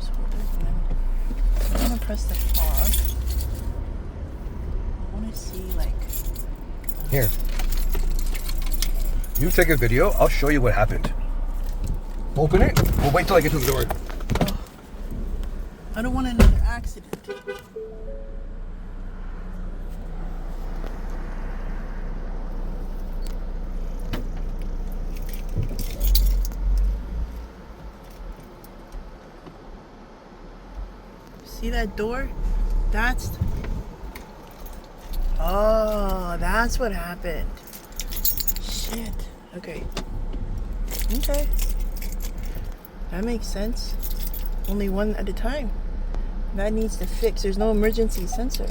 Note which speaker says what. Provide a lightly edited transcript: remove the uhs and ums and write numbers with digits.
Speaker 1: just hold it and then I'm gonna press the pause. I wanna see like
Speaker 2: Here. You take a video, I'll show you what happened. Open it. We'll wait till I get to the door.
Speaker 1: I don't want another accident. See that door? Oh, that's what happened. Shit. Okay. Okay. That makes sense. Only one at a time. That needs to fix. There's no emergency sensor.